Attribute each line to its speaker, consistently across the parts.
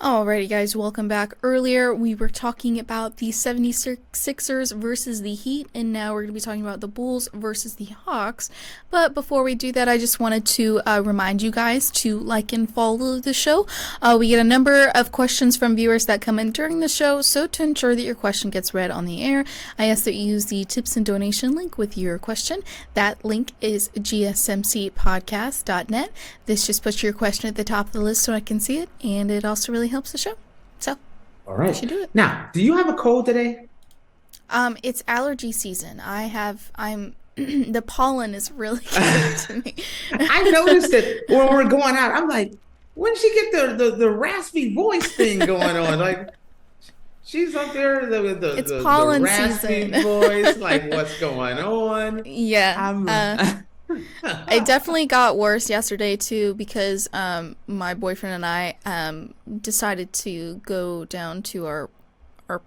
Speaker 1: Alrighty, guys, welcome back. Earlier, we were talking about the 76ers versus the Heat, and now we're going to be talking about the Bulls versus the Hawks. But before we do that, I just wanted to remind you guys to like and follow the show. We get a number of questions from viewers that come in during the show, so to ensure that your question gets read on the air, I ask that you use the tips and donation link with your question. That link is GSMCPodcast.net. This just puts your question at the top of the list so I can see it, and it also really helps the show. So,
Speaker 2: all right.
Speaker 1: You should do it.
Speaker 2: Now, do you have a cold today?
Speaker 1: It's allergy season. The pollen is really getting to me.
Speaker 2: I noticed it when we're going out. I'm like, when did she get the raspy voice thing going on? Like, she's up there with the
Speaker 1: pollen
Speaker 2: raspy
Speaker 1: season.
Speaker 2: voice. Like, what's going on?
Speaker 1: Yeah. It definitely got worse yesterday too because my boyfriend and I decided to go down to our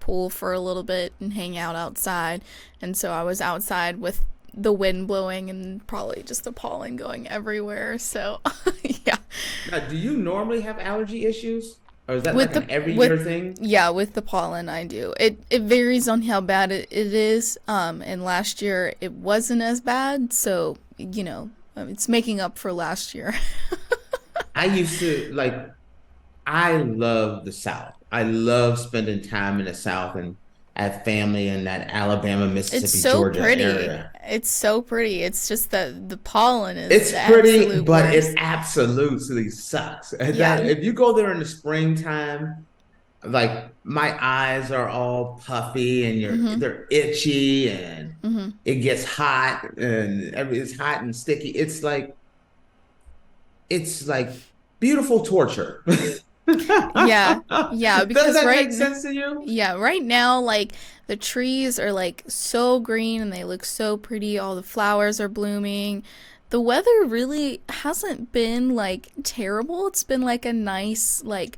Speaker 1: pool for a little bit and hang out outside, and so I was outside with the wind blowing and probably just the pollen going everywhere. So yeah.
Speaker 2: Now, do you normally have allergy issues? Or is that like an every year thing?
Speaker 1: Yeah, with the pollen I do. It varies on how bad it is. And last year it wasn't as bad, so it's making up for last year.
Speaker 2: I used to I love the South. I love spending time in the South, and I have family in that Alabama, Mississippi, Georgia area.
Speaker 1: It's so pretty. It's just that the pollen is
Speaker 2: It's pretty, but
Speaker 1: worst.
Speaker 2: it absolutely sucks.
Speaker 1: Yeah.
Speaker 2: If you go there in the springtime, like my eyes are all puffy and they're itchy and it gets hot and it's hot and sticky. It's like beautiful torture.
Speaker 1: Yeah, because
Speaker 2: Does that make sense to you?
Speaker 1: Yeah, right now, like, the trees are, like, so green and they look so pretty. All the flowers are blooming. The weather really hasn't been, like, terrible. It's been, like, a nice, like,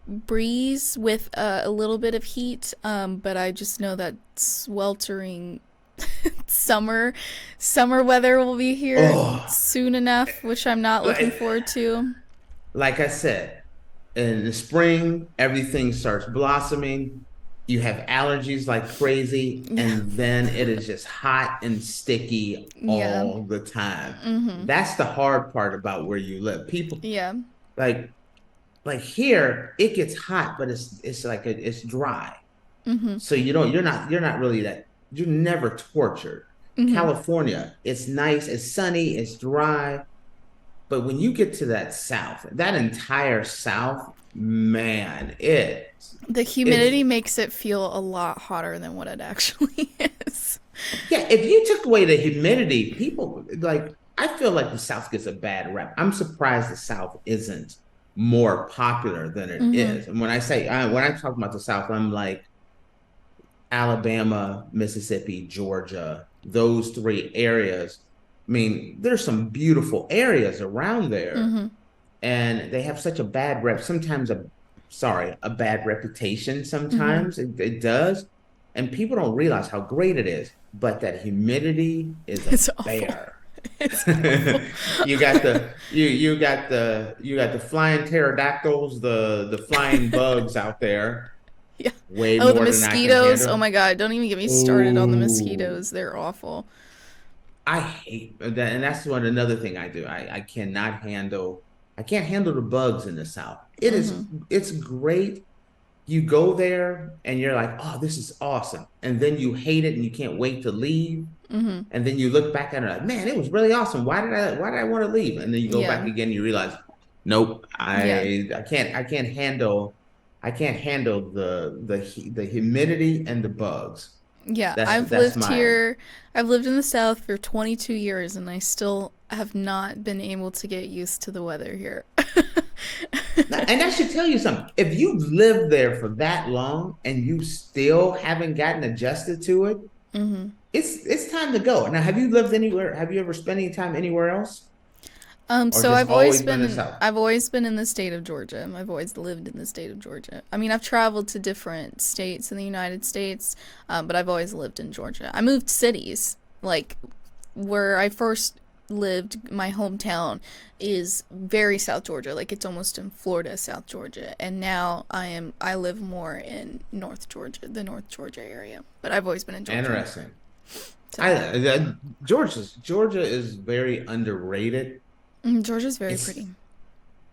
Speaker 1: breeze with a little bit of heat. But I just know that sweltering summer weather will be here soon enough, which I'm not looking forward to.
Speaker 2: Like I said, in the spring, everything starts blossoming. You have allergies like crazy, and then it is just hot and sticky all the time. That's the hard part about where you live. People, like here, it gets hot, but it's like it's dry. So you're not really you're never tortured. California, it's nice, it's sunny, it's dry. But when you get to that South, that entire South, man,
Speaker 1: the humidity makes it feel a lot hotter than what it actually is.
Speaker 2: Yeah, if you took away the humidity, people I feel like the South gets a bad rep. I'm surprised the South isn't more popular than it is. And when I talk about the South, I'm like Alabama, Mississippi, Georgia, those three areas. I mean, there's some beautiful areas around there, and they have such a bad rep. Sometimes a bad reputation. Sometimes it does, and people don't realize how great it is. But that humidity is a bear. You got the flying pterodactyls, the flying bugs out there.
Speaker 1: Yeah.
Speaker 2: Way more
Speaker 1: the mosquitoes.
Speaker 2: Than I can handle.
Speaker 1: Oh my God! Don't even get me started on the mosquitoes. They're awful.
Speaker 2: I hate that, and that's another thing I do. I can't handle the bugs in the South. It's great. You go there and you're like, oh, this is awesome. And then you hate it and you can't wait to leave. And then you look back at it like, man, it was really awesome. Why did I want to leave? And then you go back again and you realize, nope, I can't handle the humidity and the bugs.
Speaker 1: Yeah, I've lived in the South for 22 years and I still have not been able to get used to the weather here.
Speaker 2: And that should tell you something. If you've lived there for that long and you still haven't gotten adjusted to it, it's time to go. Now, have you lived anywhere? Have you ever spent any time anywhere else?
Speaker 1: So I've always been in the state of Georgia. I've always lived in the state of Georgia. I mean, I've traveled to different states in the United States, but I've always lived in Georgia. I moved cities, like where I first lived, my hometown is very South Georgia, like it's almost in Florida, South Georgia, and now I live more in North Georgia, the North Georgia area, but I've always been in Georgia.
Speaker 2: Interesting.
Speaker 1: So
Speaker 2: Georgia is very underrated.
Speaker 1: Georgia's very
Speaker 2: It's
Speaker 1: pretty.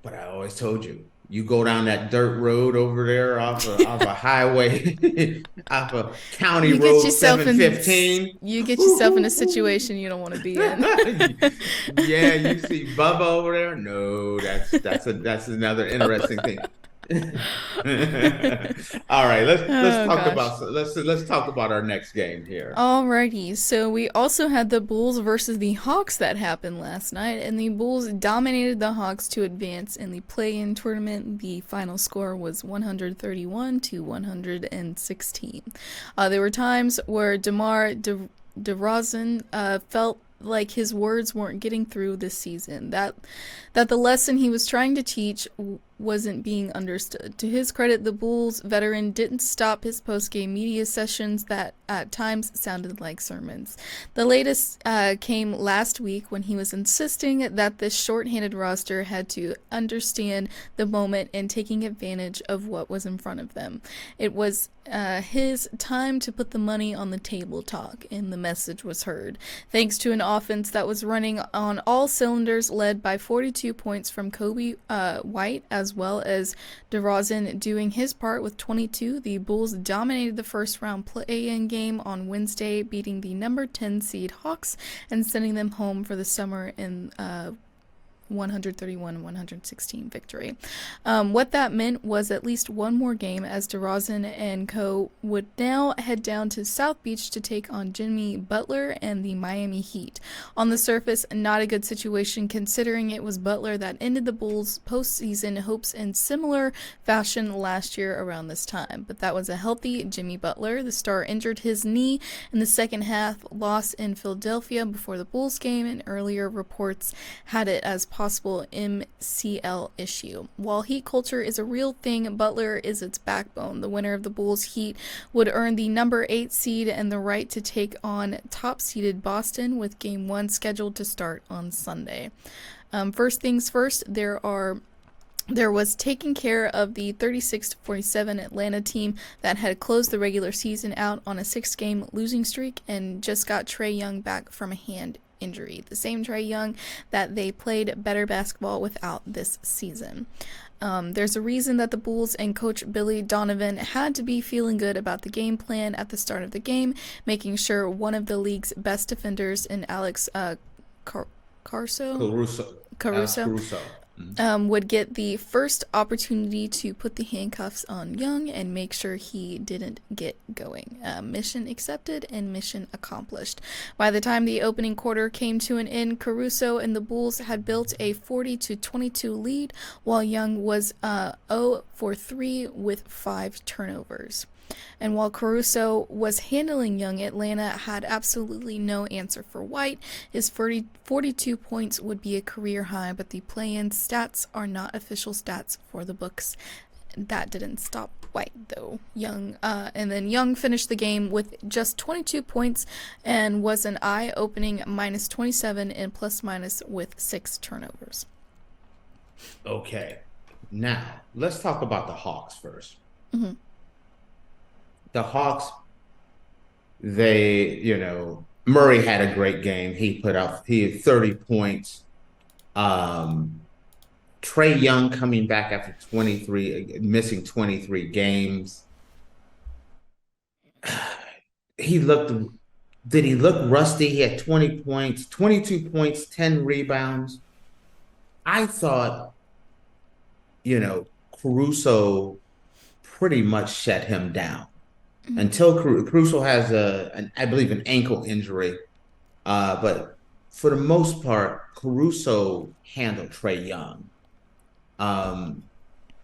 Speaker 2: But I always told you, you go down that dirt road over there off a highway, off a county
Speaker 1: You get
Speaker 2: road
Speaker 1: yourself in
Speaker 2: 715.
Speaker 1: you get yourself in a situation you don't want to be in.
Speaker 2: Yeah, you see Bubba over there. No, that's another interesting thing. All right,
Speaker 1: Oh gosh.
Speaker 2: let's talk about our next game here.
Speaker 1: Alrighty, so we also had the Bulls versus the Hawks that happened last night, and the Bulls dominated the Hawks to advance in the play-in tournament. The final score was 131 to 116. There were times where DeRozan felt like his words weren't getting through this season. That the lesson he was trying to teach wasn't being understood. To his credit, the Bulls veteran didn't stop his post-game media sessions that at times sounded like sermons. The latest came last week when he was insisting that this shorthanded roster had to understand the moment and taking advantage of what was in front of them. It was his time to put the money on the table talk, and the message was heard. Thanks to an offense that was running on all cylinders, led by 42 points from Coby White, as well as DeRozan doing his part with 22, the Bulls dominated the first round play-in game on Wednesday, beating the number 10 seed Hawks and sending them home for the summer in 131-116 victory. What that meant was at least one more game, as DeRozan and co. would now head down to South Beach to take on Jimmy Butler and the Miami Heat. On the surface, not a good situation considering it was Butler that ended the Bulls' postseason hopes in similar fashion last year around this time. But that was a healthy Jimmy Butler. The star injured his knee in the second half loss in Philadelphia before the Bulls game, and earlier reports had it as possible MCL issue. While Heat culture is a real thing, Butler is its backbone. The winner of the Bulls Heat would earn the number 8 seed and the right to take on top-seeded Boston, with Game 1 scheduled to start on Sunday. First things first, there was taking care of the 36-47 Atlanta team that had closed the regular season out on a 6-game losing streak and just got Trae Young back from a hand injury. The same Trae Young that they played better basketball without this season. There's a reason that the Bulls and coach Billy Donovan had to be feeling good about the game plan at the start of the game, making sure one of the league's best defenders in Alex
Speaker 2: Caruso.
Speaker 1: Caruso
Speaker 2: Caruso.
Speaker 1: would get the first opportunity to put the handcuffs on Young and make sure he didn't get going. Mission accepted and mission accomplished. By the time the opening quarter came to an end, Caruso and the Bulls had built a 40-22 lead, while Young was 0 for 3 with 5 turnovers. And while Caruso was handling Young, Atlanta had absolutely no answer for White. His 42 points would be a career high, but the play-in stats are not official stats for the books. That didn't stop White, though. And then Young finished the game with just 22 points and was an eye-opening minus 27 and plus-minus with 6 turnovers.
Speaker 2: Okay, now let's talk about the Hawks first.
Speaker 1: Mm-hmm.
Speaker 2: The Hawks, Murray had a great game. He had 30 points. Trae Young coming back after missing 23 games. Did he look rusty? He had 20 points, 22 points, 10 rebounds. I thought, Caruso pretty much shut him down. Until Caruso has I believe, an ankle injury. But for the most part, Caruso handled Trae Young.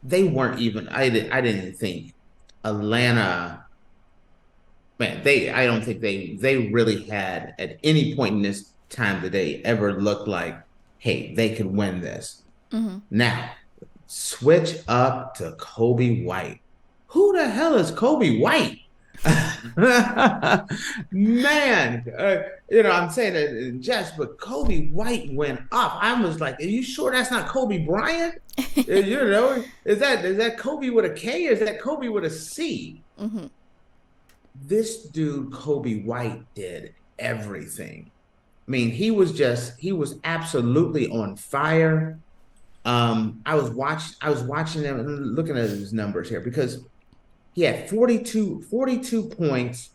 Speaker 2: They weren't even, I didn't think Atlanta, man, I don't think they really had at any point in this time today ever looked like, hey, they could win this.
Speaker 1: Mm-hmm.
Speaker 2: Now, switch up to Coby White. Who the hell is Coby White? Man, I'm saying that in jest, but Kobe White went up. I was like, "Are you sure that's not Kobe Bryant? Is that Kobe with a K or is that Kobe with a C?"
Speaker 1: Mm-hmm.
Speaker 2: This dude, Kobe White, did everything. I mean, he was absolutely on fire. I was watching him and looking at his numbers here because he had 42 points,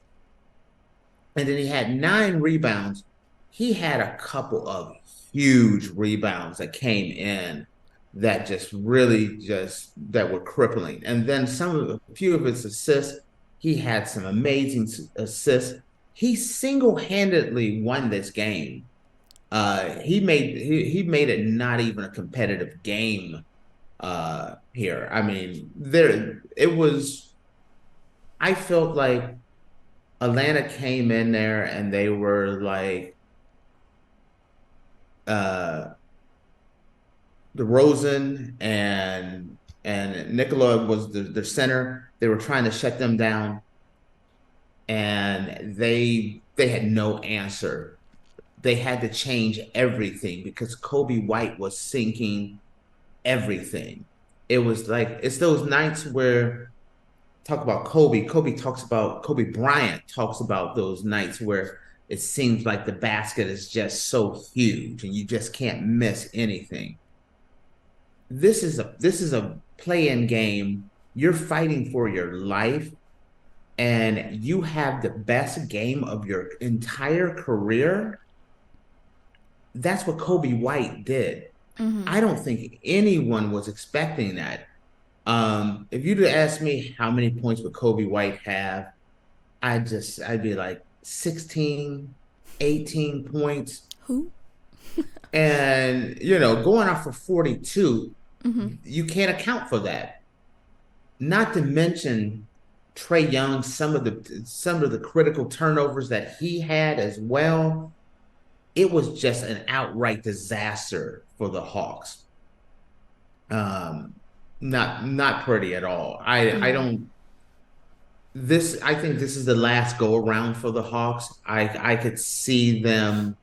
Speaker 2: and then he had 9 rebounds. He had a couple of huge rebounds that came in that just really just that were crippling. And then a few of his assists, he had some amazing assists. He single-handedly won this game. He made it not even a competitive game here. I mean, there it was. I felt like Atlanta came in there and they were like uh DeRozan and Nicola was the center. They were trying to shut them down, and they had no answer. They had to change everything because Kobe White was sinking everything. It was like it's those nights where talk about Kobe. Kobe Bryant talks about those nights where it seems like the basket is just so huge and you just can't miss anything. This is a play-in game. You're fighting for your life and you have the best game of your entire career. That's what Kobe White did.
Speaker 1: Mm-hmm.
Speaker 2: I don't think anyone was expecting that. If you'd asked me how many points would Kobe White have, I'd be like 16, 18 points.
Speaker 1: Who?
Speaker 2: And, going off for 42,
Speaker 1: Mm-hmm.
Speaker 2: you can't account for that. Not to mention Trey Young, some of the critical turnovers that he had as well. It was just an outright disaster for the Hawks. Um, not pretty at all. I
Speaker 1: Mm-hmm.
Speaker 2: don't I think this is the last go around for the Hawks. I could see them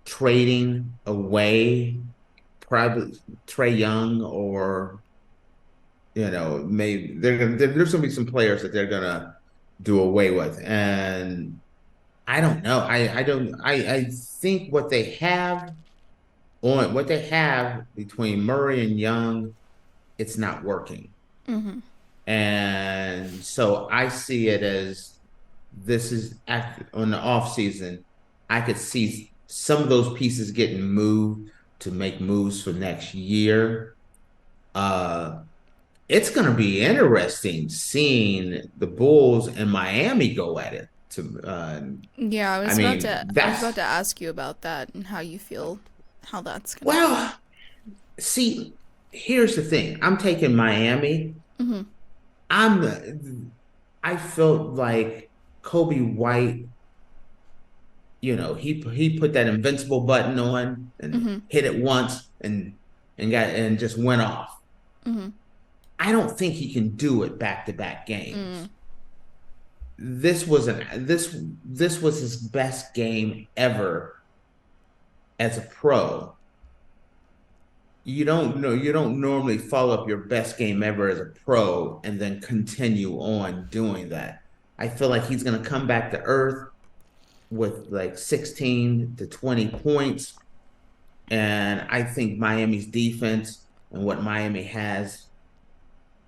Speaker 2: trading away probably Trey Young or maybe there's gonna be some players that they're gonna do away with. And I don't know. I don't I think what they have between Murray and Young, it's not working.
Speaker 1: Mm-hmm.
Speaker 2: And so I see it as this is on the off season. I could see some of those pieces getting moved to make moves for next year. Uh, it's going to be interesting seeing the Bulls and Miami go at it.
Speaker 1: Yeah,
Speaker 2: I mean,
Speaker 1: I was about
Speaker 2: that's
Speaker 1: to ask you about that and how you feel how that's gonna go.
Speaker 2: well. See, here's the thing. I'm taking Miami.
Speaker 1: Mm-hmm.
Speaker 2: I felt like Kobe White, he put that invincible button on and
Speaker 1: Mm-hmm.
Speaker 2: hit it once and just went off.
Speaker 1: Mm-hmm.
Speaker 2: I don't think he can do it back to back
Speaker 1: Mm-hmm.
Speaker 2: games. This was his best game ever as a pro. You don't normally follow up your best game ever as a pro and then continue on doing that. I feel like he's going to come back to earth with like 16 to 20 points. And I think Miami's defense and what Miami has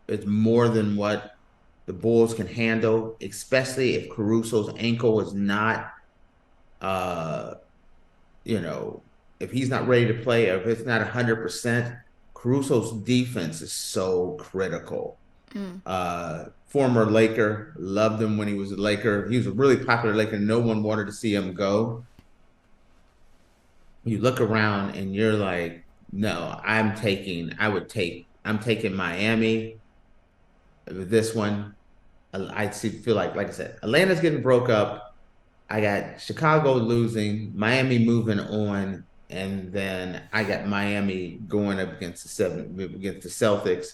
Speaker 2: is more than what the Bulls can handle, especially if Caruso's ankle is not, uh, you know, if he's not ready to play or if it's not 100%. Caruso's defense is so critical.
Speaker 1: Mm.
Speaker 2: Former Laker, loved him when he was a Laker. He was a really popular Laker. No one wanted to see him go. You look around and you're like, no, I'm taking Miami with this one. Feel like I said, Atlanta's getting broke up. I got Chicago losing, Miami moving on, and then I got Miami going up against the Celtics.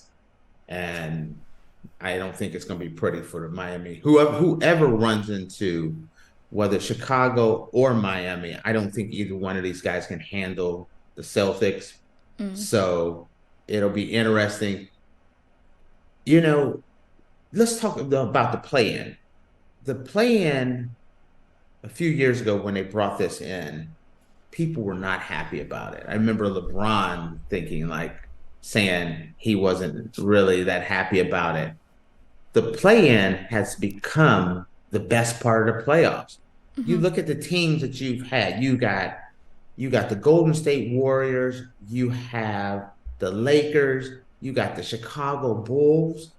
Speaker 2: And I don't think it's going to be pretty for the Miami. Whoever runs into whether Chicago or Miami, I don't think either one of these guys can handle the Celtics.
Speaker 1: Mm.
Speaker 2: So it'll be interesting. You know, let's talk about the play-in. The play-in a few years ago when they brought this in, people were not happy about it. I remember LeBron thinking like saying he wasn't really that happy about it. The play-in has become the best part of the playoffs. You
Speaker 1: Mm-hmm.
Speaker 2: look at the teams that you've had. You got the Golden State Warriors, you have the Lakers, you got the Chicago Bulls,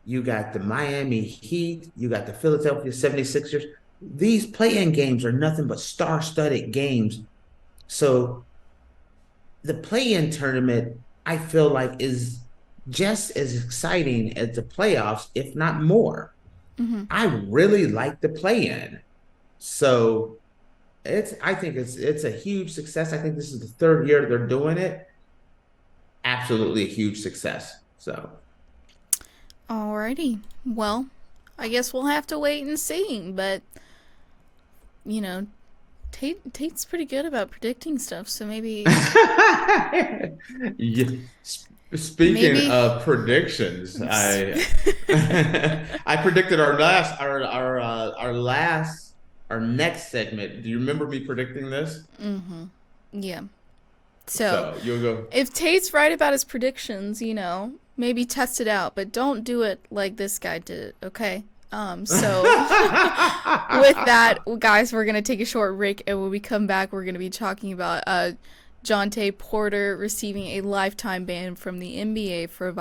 Speaker 2: you got the Miami Heat, you got the Philadelphia 76ers. These play-in games are nothing but star-studded games. So the play-in tournament, I feel like, is just as exciting as the playoffs, if not more.
Speaker 1: Mm-hmm.
Speaker 2: I really like the play-in. So I think it's a huge success. I think this is the third year they're doing it. Absolutely a huge success. So
Speaker 1: Alrighty. Well, I guess we'll have to wait and see. But you know, Tate's pretty good about predicting stuff. So
Speaker 2: yeah. Speaking
Speaker 1: maybe.
Speaker 2: of predictions, I I predicted our next segment. Do you remember me predicting this?
Speaker 1: Mm-hmm. Yeah. So
Speaker 2: So you'll go.
Speaker 1: if Tate's right about his predictions, maybe test it out, but don't do it like this guy did it, okay? So with that, guys, we're gonna take a short break, and when we come back, we're gonna be talking about Jonte Porter receiving a lifetime ban from the NBA for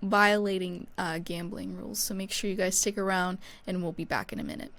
Speaker 1: violating gambling rules. So make sure you guys stick around, and we'll be back in a minute.